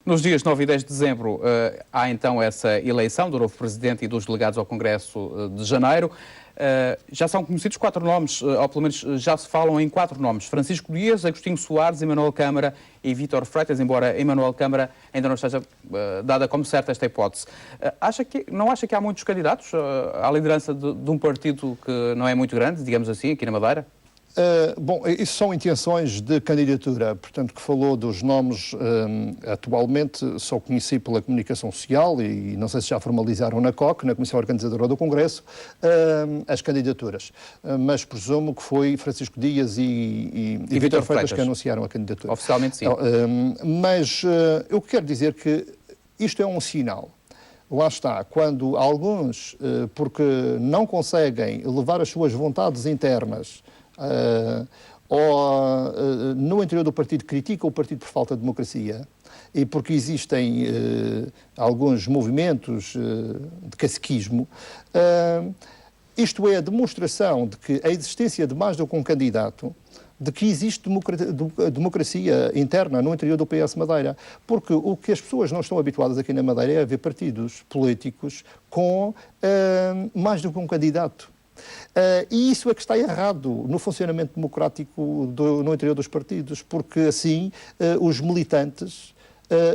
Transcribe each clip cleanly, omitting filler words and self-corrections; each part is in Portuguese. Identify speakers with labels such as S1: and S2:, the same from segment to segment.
S1: Nos dias 9 e 10 de dezembro há então essa eleição do novo Presidente e dos delegados ao Congresso de Janeiro. Já são conhecidos 4 nomes, ou pelo menos já se falam em 4 nomes. Francisco Dias, Agostinho Soares, Emanuel Câmara e Vítor Freitas, embora Emanuel Câmara ainda não esteja dada como certa esta hipótese. Não acha que há muitos candidatos à liderança de um partido que não é muito grande, digamos assim, aqui na Madeira?
S2: Bom, isso são intenções de candidatura, portanto, que falou dos nomes, atualmente só conheci pela comunicação social e não sei se já formalizaram na COC, na Comissão Organizadora do Congresso, as candidaturas. Mas presumo que foi Francisco Dias e Vítor Freitas que anunciaram a candidatura.
S1: Oficialmente sim.
S2: Mas eu quero dizer que isto é um sinal. Lá está, quando alguns, porque não conseguem levar as suas vontades internas ou no interior do partido critica o partido por falta de democracia e porque existem alguns movimentos de caciquismo, isto é a demonstração de que a existência de mais do que um candidato, de que existe democracia interna no interior do PS Madeira. Porque o que as pessoas não estão habituadas aqui na Madeira é a ver partidos políticos com mais do que um candidato. E isso é que está errado no funcionamento democrático no interior dos partidos, porque assim os militantes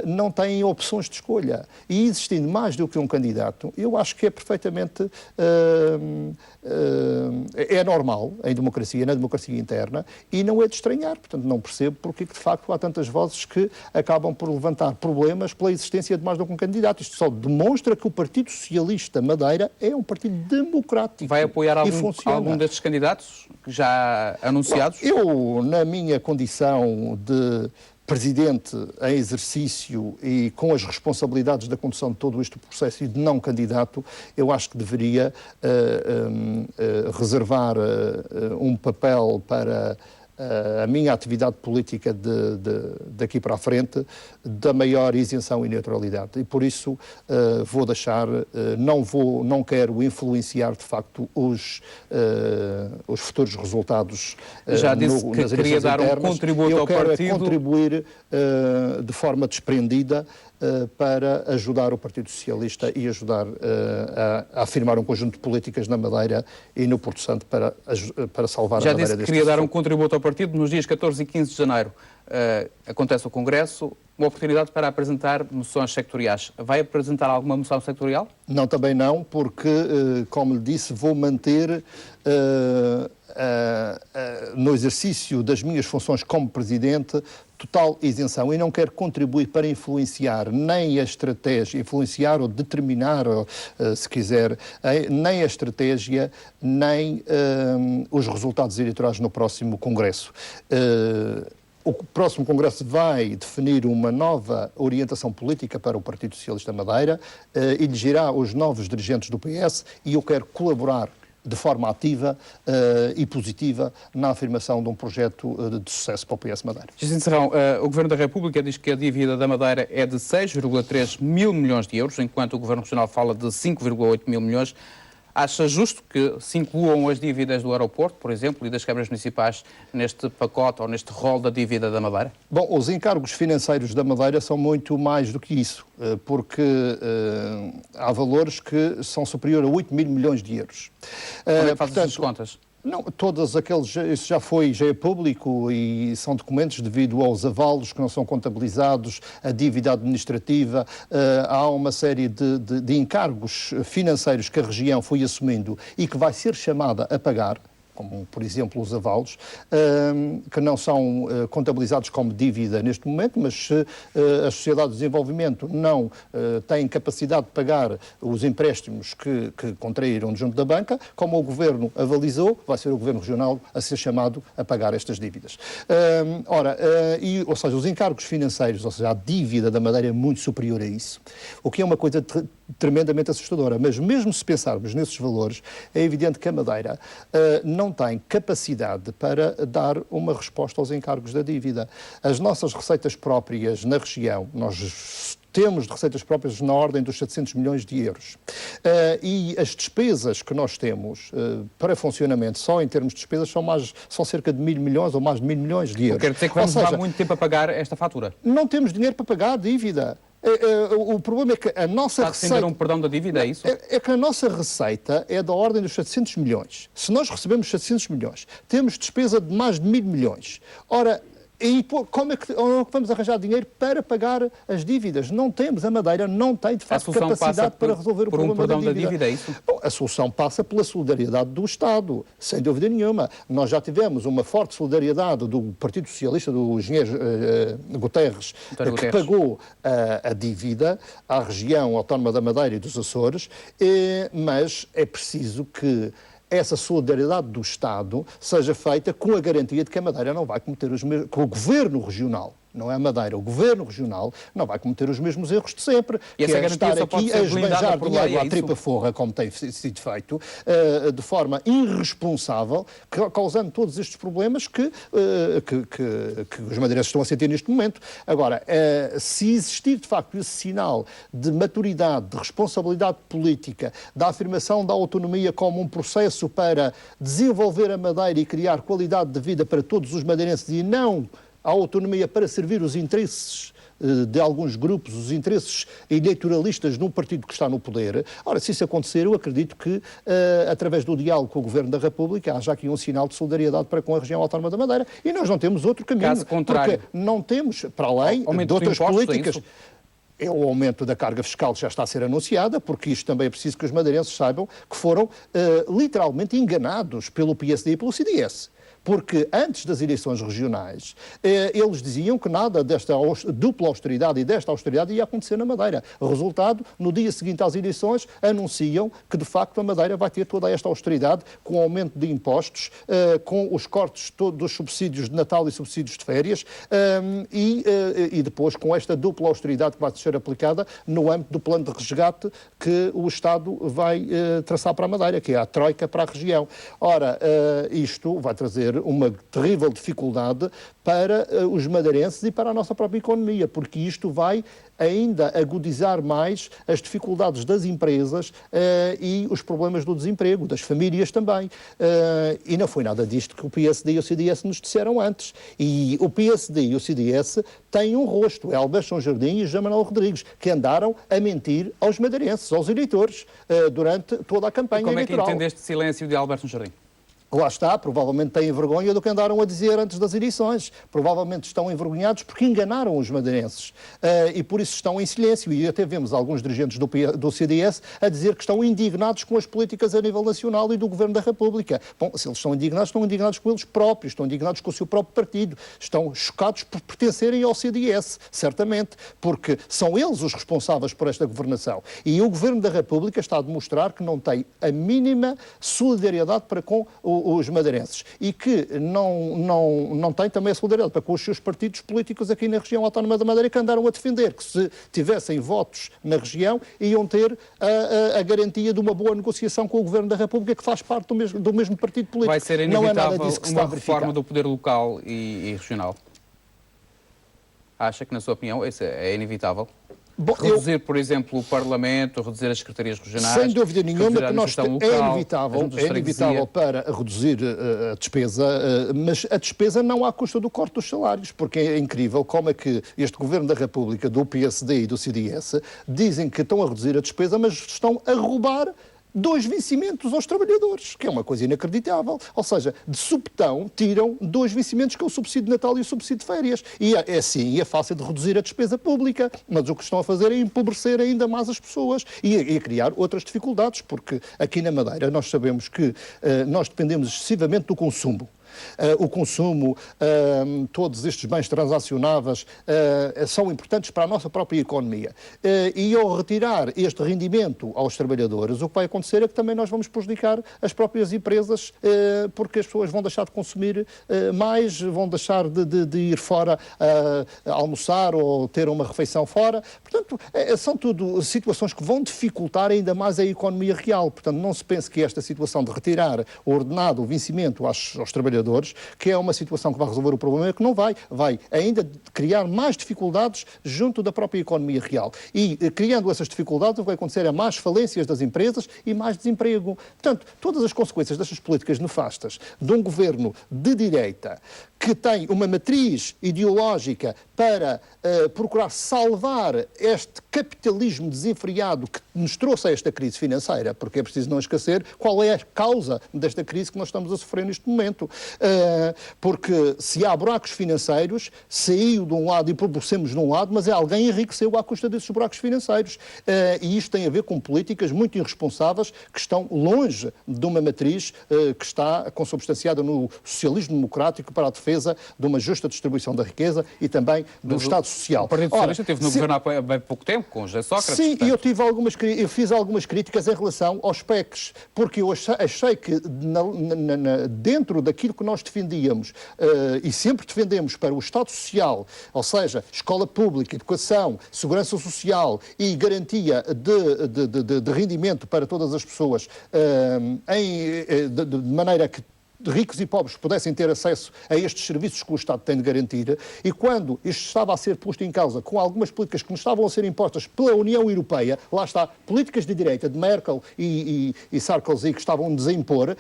S2: não têm opções de escolha. E existindo mais do que um candidato, eu acho que é perfeitamente é normal em democracia, na democracia interna, e não é de estranhar. Portanto, não percebo porque de facto há tantas vozes que acabam por levantar problemas pela existência de mais do que um candidato. Isto só demonstra que o Partido Socialista Madeira é um partido democrático.
S1: Vai apoiar algum destes candidatos já anunciados?
S2: Bom, eu, na minha condição de Presidente em exercício e com as responsabilidades da condução de todo este processo e de não candidato, eu acho que deveria reservar um papel para a minha atividade política daqui para a frente da maior isenção e neutralidade. E por isso vou deixar, não quero influenciar de facto os futuros resultados.
S1: Já disse que queria dar um contributo ao partido.
S2: Eu quero contribuir de forma desprendida para ajudar o Partido Socialista e ajudar a afirmar um conjunto de políticas na Madeira e no Porto Santo para salvar a Madeira deste.
S1: Já disse que queria dar um contributo ao partido. Nos dias 14 e 15 de janeiro acontece o Congresso, uma oportunidade para apresentar moções sectoriais. Vai apresentar alguma moção sectorial?
S2: Não, também não, porque, como lhe disse, vou manter no exercício das minhas funções como Presidente total isenção e não quero contribuir para influenciar nem a estratégia, influenciar ou determinar, se quiser, nem a estratégia, nem os resultados eleitorais no próximo Congresso. O próximo Congresso vai definir uma nova orientação política para o Partido Socialista Madeira, elegerá os novos dirigentes do PS e eu quero colaborar de forma ativa e positiva na afirmação de um projeto de sucesso para o PS Madeira.
S1: Jacinto Serrão, o Governo da República diz que a dívida da Madeira é de 6,3 mil milhões de euros, enquanto o Governo Regional fala de 5,8 mil milhões. Acha justo que se incluam as dívidas do aeroporto, por exemplo, e das câmaras municipais neste pacote ou neste rol da dívida da Madeira?
S2: Bom, os encargos financeiros da Madeira são muito mais do que isso, porque há valores que são superiores a 8 mil milhões de euros.
S1: Como é que faz essas contas?
S2: Não, todos aqueles, isso já é público e são documentos devido aos avalos que não são contabilizados, a dívida administrativa, há uma série de encargos financeiros que a região foi assumindo e que vai ser chamada a pagar, como, por exemplo, os avalos, que não são contabilizados como dívida neste momento, mas se as sociedades de desenvolvimento não têm capacidade de pagar os empréstimos que contraíram junto da banca, como o Governo avalizou, vai ser o Governo Regional a ser chamado a pagar estas dívidas. Ou seja, os encargos financeiros, ou seja, a dívida da Madeira é muito superior a isso, o que é uma coisa tremendamente assustadora, mas mesmo se pensarmos nesses valores, é evidente que a Madeira não tem capacidade para dar uma resposta aos encargos da dívida. As nossas receitas próprias na região, nós temos de receitas próprias na ordem dos 700 milhões de euros. E as despesas que nós temos para funcionamento, só em termos de despesas, são cerca de 1.000 milhões ou mais de 1.000 milhões de euros.
S1: Quer dizer que vamos levar muito tempo a pagar esta fatura?
S2: Não temos dinheiro para pagar a dívida. O problema é que a nossa
S1: receita... Está a defender um perdão da dívida, é isso?
S2: É que a nossa receita é da ordem dos 700 milhões. Se nós recebemos 700 milhões, temos despesa de mais de 1.000 milhões. Ora, e como é que vamos arranjar dinheiro para pagar as dívidas? Não temos. A Madeira não tem, de facto, capacidade para resolver o problema da dívida.
S1: É isso?
S2: Bom, a solução passa pela solidariedade do Estado, sem dúvida nenhuma. Nós já tivemos uma forte solidariedade do Partido Socialista, do engenheiro Guterres, que pagou a dívida à região autónoma da Madeira e dos Açores, mas é preciso que essa solidariedade do Estado seja feita com a garantia de que a Madeira não vai cometer os mesmos... que o Governo regional, não é a Madeira, o Governo regional não vai cometer os mesmos erros de sempre,
S1: e
S2: que é estar aqui a esbanjar dinheiro à tripa-forra, como tem sido feito, de forma irresponsável, causando todos estes problemas que os madeirenses estão a sentir neste momento. Agora, se existir, de facto, esse sinal de maturidade, de responsabilidade política, da afirmação da autonomia como um processo para desenvolver a Madeira e criar qualidade de vida para todos os madeirenses e não a autonomia para servir os interesses de alguns grupos, os interesses eleitoralistas num partido que está no poder. Ora, se isso acontecer, eu acredito que, através do diálogo com o Governo da República, haja aqui um sinal de solidariedade para com a região autónoma da Madeira. E nós não temos outro caminho.
S1: Caso contrário,
S2: porque não temos, para além de outras políticas... É o aumento da carga fiscal que já está a ser anunciada, porque isto também é preciso que os madeirenses saibam que foram literalmente enganados pelo PSD e pelo CDS. Porque antes das eleições regionais, eles diziam que nada desta dupla austeridade e desta austeridade ia acontecer na Madeira. O resultado, no dia seguinte às eleições, anunciam que, de facto, a Madeira vai ter toda esta austeridade, com aumento de impostos, com os cortes dos subsídios de Natal e subsídios de férias, e depois com esta dupla austeridade que vai ser aplicada no âmbito do plano de resgate que o Estado vai traçar para a Madeira, que é a troika para a região. Ora, isto vai trazer uma terrível dificuldade para os madeirenses e para a nossa própria economia, porque isto vai ainda agudizar mais as dificuldades das empresas e os problemas do desemprego, das famílias também. E não foi nada disto que o PSD e o CDS nos disseram antes. E o PSD e o CDS têm um rosto, é Alberto São Jardim e José Manuel Rodrigues, que andaram a mentir aos madeirenses, aos eleitores, durante toda a campanha eleitoral.
S1: Como é que entende este silêncio de Alberto São Jardim?
S2: Lá está, provavelmente têm vergonha do que andaram a dizer antes das eleições. Provavelmente estão envergonhados porque enganaram os madeirenses. E por isso estão em silêncio. E até vemos alguns dirigentes do CDS a dizer que estão indignados com as políticas a nível nacional e do Governo da República. Bom, se eles estão indignados com eles próprios, estão indignados com o seu próprio partido. Estão chocados por pertencerem ao CDS, certamente, porque são eles os responsáveis por esta governação. E o Governo da República está a demonstrar que não tem a mínima solidariedade para com os madeirenses e que não tem também a solidariedade para com os seus partidos políticos aqui na região autónoma da Madeira, que andaram a defender que se tivessem votos na região iam ter a garantia de uma boa negociação com o Governo da República, que faz parte do mesmo partido político.
S1: Vai ser inevitável uma reforma do poder local e regional? Acha que, na sua opinião, isso é inevitável? Bom, reduzir, por exemplo, o Parlamento, reduzir as secretarias regionais...
S2: Sem dúvida nenhuma que nós é inevitável para reduzir a despesa, mas a despesa não à custa do corte dos salários, porque é incrível como é que este Governo da República, do PSD e do CDS, dizem que estão a reduzir a despesa, mas estão a roubar 2 vencimentos aos trabalhadores, que é uma coisa inacreditável. Ou seja, de supetão tiram 2 vencimentos, que é o subsídio de Natal e o subsídio de férias. E é assim, é fácil de reduzir a despesa pública, mas o que estão a fazer é empobrecer ainda mais as pessoas e a criar outras dificuldades, porque aqui na Madeira nós sabemos que nós dependemos excessivamente do consumo. O consumo, todos estes bens transacionáveis são importantes para a nossa própria economia. E ao retirar este rendimento aos trabalhadores, o que vai acontecer é que também nós vamos prejudicar as próprias empresas, porque as pessoas vão deixar de consumir mais, vão deixar de ir fora almoçar ou ter uma refeição fora. Portanto, são tudo situações que vão dificultar ainda mais a economia real. Portanto, não se pense que esta situação de retirar o ordenado, o vencimento aos trabalhadores trabalhadores, que é uma situação que vai resolver o problema, que não vai ainda criar mais dificuldades junto da própria economia real. E criando essas dificuldades, o que vai acontecer é mais falências das empresas e mais desemprego. Portanto, todas as consequências destas políticas nefastas de um governo de direita que tem uma matriz ideológica para procurar salvar este capitalismo desenfreado que nos trouxe a esta crise financeira, porque é preciso não esquecer qual é a causa desta crise que nós estamos a sofrer neste momento. Porque se há buracos financeiros, saiu de um lado e propulsemos de um lado, mas alguém enriqueceu à custa desses buracos financeiros. E isto tem a ver com políticas muito irresponsáveis que estão longe de uma matriz que está consubstanciada no socialismo democrático para a defesa de uma justa distribuição da riqueza e também do Estado social.
S1: O Partido Socialista esteve no governo há bem pouco tempo, com José Sócrates.
S2: Sim, e eu fiz algumas críticas em relação aos PECs, porque eu achei que dentro daquilo que nós defendíamos e sempre defendemos para o Estado Social, ou seja, escola pública, educação, segurança social e garantia de rendimento para todas as pessoas, de maneira que ricos e pobres pudessem ter acesso a estes serviços que o Estado tem de garantir, e quando isto estava a ser posto em causa com algumas políticas que nos estavam a ser impostas pela União Europeia, lá está, políticas de direita, de Merkel e Sarkozy, que estavam a desimpor,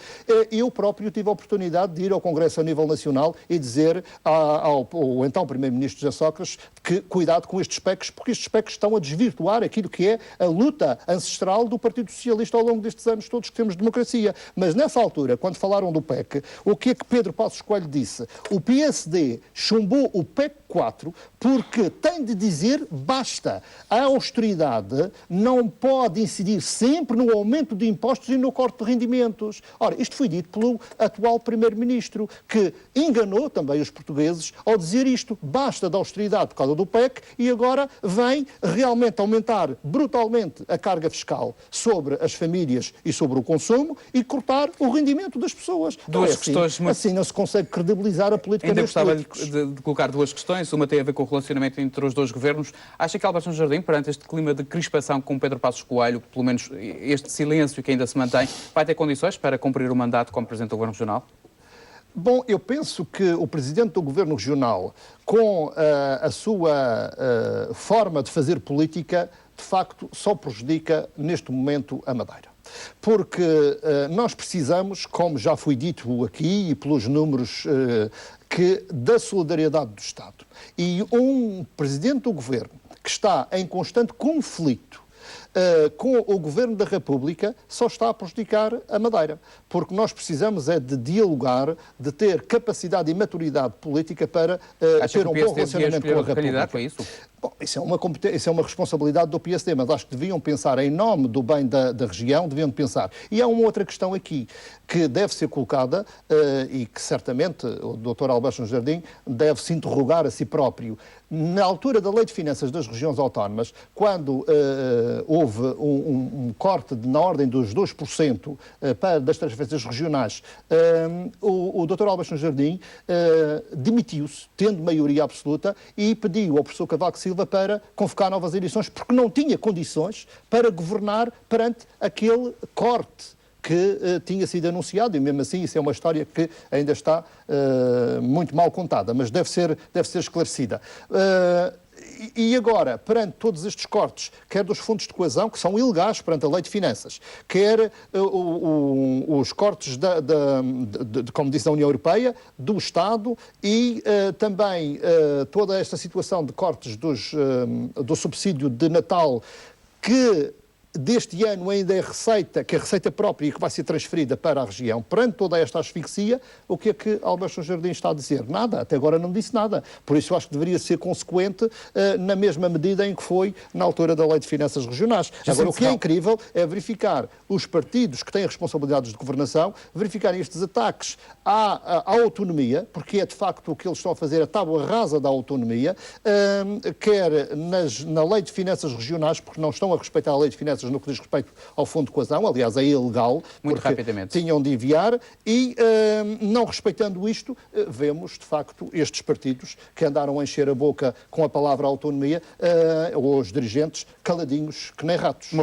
S2: eu próprio tive a oportunidade de ir ao Congresso a nível nacional e dizer ao então Primeiro-Ministro José Sócrates que cuidado com estes PECs, porque estes PECs estão a desvirtuar aquilo que é a luta ancestral do Partido Socialista ao longo destes anos todos que temos democracia. Mas nessa altura, quando falaram do PEC, o que é que Pedro Passos Coelho disse? O PSD chumbou o PEC 4 porque tem de dizer basta. A austeridade não pode incidir sempre no aumento de impostos e no corte de rendimentos. Ora, isto foi dito pelo atual Primeiro-Ministro, que enganou também os portugueses ao dizer isto. Basta da austeridade por causa do PEC e agora vem realmente aumentar brutalmente a carga fiscal sobre as famílias e sobre o consumo e cortar o rendimento das pessoas. Assim não se consegue credibilizar a política
S1: Ainda
S2: dos
S1: gostava
S2: políticos.
S1: de colocar duas questões. Uma tem a ver com o relacionamento entre os dois governos. Acha que Álvaro Santos Jardim, perante este clima de crispação com Pedro Passos Coelho, pelo menos este silêncio que ainda se mantém, vai ter condições para cumprir o mandato como Presidente do Governo Regional?
S2: Bom, eu penso que o Presidente do Governo Regional, com a sua forma de fazer política, de facto, só prejudica neste momento a Madeira. Porque nós precisamos, como já foi dito aqui e pelos números, da solidariedade do Estado. E um Presidente do Governo que está em constante conflito com o Governo da República só está a prejudicar a Madeira, porque nós precisamos é de dialogar, de ter capacidade e maturidade política para ter um bom relacionamento com a República.
S1: Com isso?
S2: Bom, isso é uma responsabilidade do PSD, mas acho que deviam pensar em nome do bem da região, deviam pensar. E há uma outra questão aqui que deve ser colocada e que certamente o Dr. Álvaro Santos Jardim deve se interrogar a si próprio. Na altura da Lei de Finanças das Regiões Autónomas, quando houve um corte na ordem dos 2% das transferências regionais, o Dr. Álvaro Santos Jardim demitiu-se, tendo maioria absoluta, e pediu ao professor Cavaco Silva para convocar novas eleições, porque não tinha condições para governar perante aquele corte que tinha sido anunciado, e mesmo assim isso é uma história que ainda está muito mal contada, mas deve ser esclarecida. E agora, perante todos estes cortes, quer dos fundos de coesão, que são ilegais perante a Lei de Finanças, quer os cortes, como disse, da União Europeia, do Estado e também toda esta situação de cortes do subsídio de Natal, que deste ano ainda é receita própria e que vai ser transferida para a região. Perante toda esta asfixia, o que é que Álvaro Santos Jardim está a dizer? Nada, até agora não disse nada. Por isso eu acho que deveria ser consequente na mesma medida em que foi na altura da Lei de Finanças Regionais. Agora, o que é incrível é verificar os partidos que têm responsabilidades de governação, verificarem estes ataques à autonomia, porque é de facto o que eles estão a fazer, a tábua rasa da autonomia, quer na Lei de Finanças Regionais, porque não estão a respeitar a Lei de Finanças no que diz respeito ao fundo de coesão, aliás, é ilegal,
S1: muito
S2: porque
S1: rapidamente
S2: tinham de enviar, e não respeitando isto, vemos, de facto, estes partidos que andaram a encher a boca com a palavra autonomia, ou os dirigentes caladinhos que nem ratos.